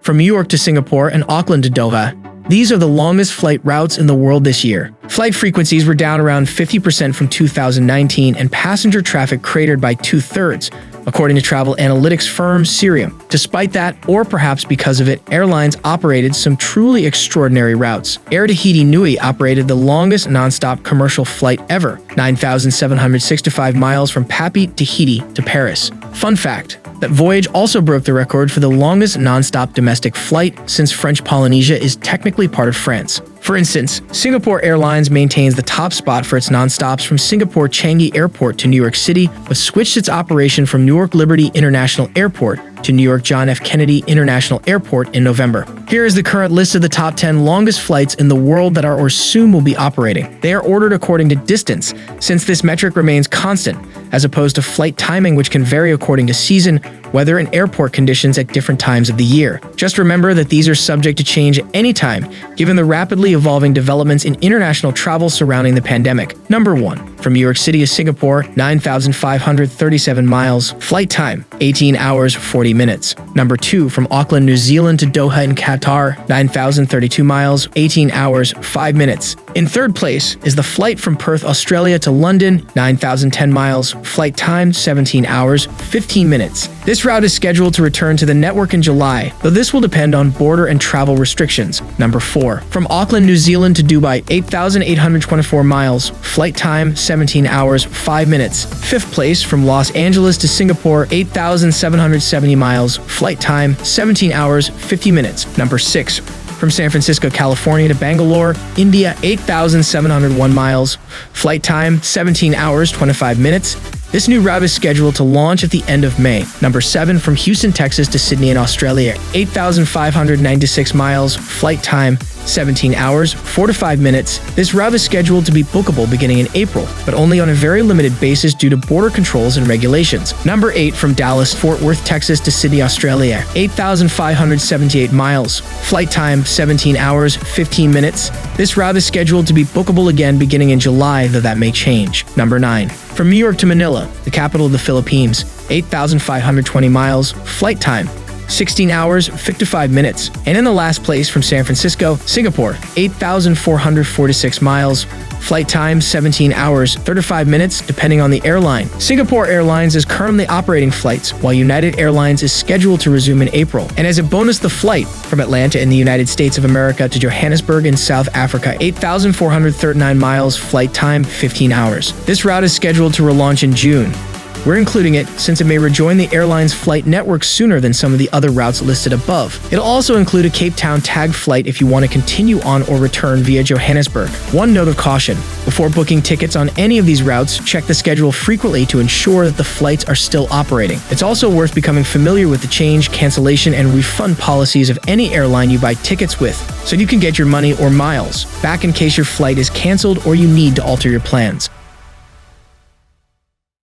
from New York to Singapore and Auckland to Doha. These are the longest flight routes in the world this year. Flight frequencies were down around 50% from 2019 and passenger traffic cratered by 2/3, according to travel analytics firm Cirium. Despite that, or perhaps because of it, airlines operated some truly extraordinary routes. Air Tahiti Nui operated the longest nonstop commercial flight ever, 9,765 miles from Papeete, Tahiti to Paris. Fun fact: that voyage also broke the record for the longest nonstop domestic flight, since French Polynesia is technically part of France. For instance, Singapore Airlines maintains the top spot for its nonstops from Singapore Changi Airport to New York City, but switched its operation from Newark Liberty International Airport to New York John F. Kennedy International Airport in November. Here is the current list of the top 10 longest flights in the world that are or soon will be operating. They are ordered according to distance, since this metric remains constant, as opposed to flight timing, which can vary according to season, weather, and airport conditions at different times of the year. Just remember that these are subject to change at any time, given the rapidly evolving developments in international travel surrounding the pandemic. Number 1. From New York City to Singapore, 9,537 miles. Flight time, 18 hours, 40 minutes. Number 2. From Auckland, New Zealand to Doha in Qatar, 9,032 miles, 18 hours, 5 minutes. In third place is the flight from Perth, Australia to London, 9,010 miles. Flight time, 17 hours, 15 minutes. This route is scheduled to return to the network in July, though this will depend on border and travel restrictions. Number 4. From Auckland, New Zealand to Dubai, 8,824 miles. Flight time, 17 hours, 5 minutes. Fifth place, from Los Angeles to Singapore, 8,770 miles. Flight time, 17 hours, 50 minutes. Number 6. From San Francisco, California to Bangalore, India, 8,701 miles. Flight time, 17 hours, 25 minutes. This new route is scheduled to launch at the end of May. Number 7. From Houston, Texas to Sydney in Australia, 8,596 miles. Flight time, 17 hours, 4 to 5 minutes. This route is scheduled to be bookable beginning in April, but only on a very limited basis due to border controls and regulations. Number 8. From Dallas, Fort Worth, Texas to Sydney, Australia, 8,578 miles. Flight time, 17 hours, 15 minutes. This route is scheduled to be bookable again beginning in July, though that may change. Number 9. From New York to Manila, the capital of the Philippines, 8,520 miles. Flight time, 16 hours, 55 minutes. And in the last place, from San Francisco, Singapore, 8,446 miles. Flight time, 17 hours, 35 minutes, depending on the airline. Singapore Airlines is currently operating flights, while United Airlines is scheduled to resume in April. And as a bonus, the flight from Atlanta in the United States of America to Johannesburg in South Africa, 8,439 miles, flight time, 15 hours. This route is scheduled to relaunch in June. We're including it since it may rejoin the airline's flight network sooner than some of the other routes listed above. It'll also include a Cape Town tagged flight if you want to continue on or return via Johannesburg. One note of caution: before booking tickets on any of these routes, check the schedule frequently to ensure that the flights are still operating. It's also worth becoming familiar with the change, cancellation, and refund policies of any airline you buy tickets with, so you can get your money or miles back in case your flight is canceled or you need to alter your plans.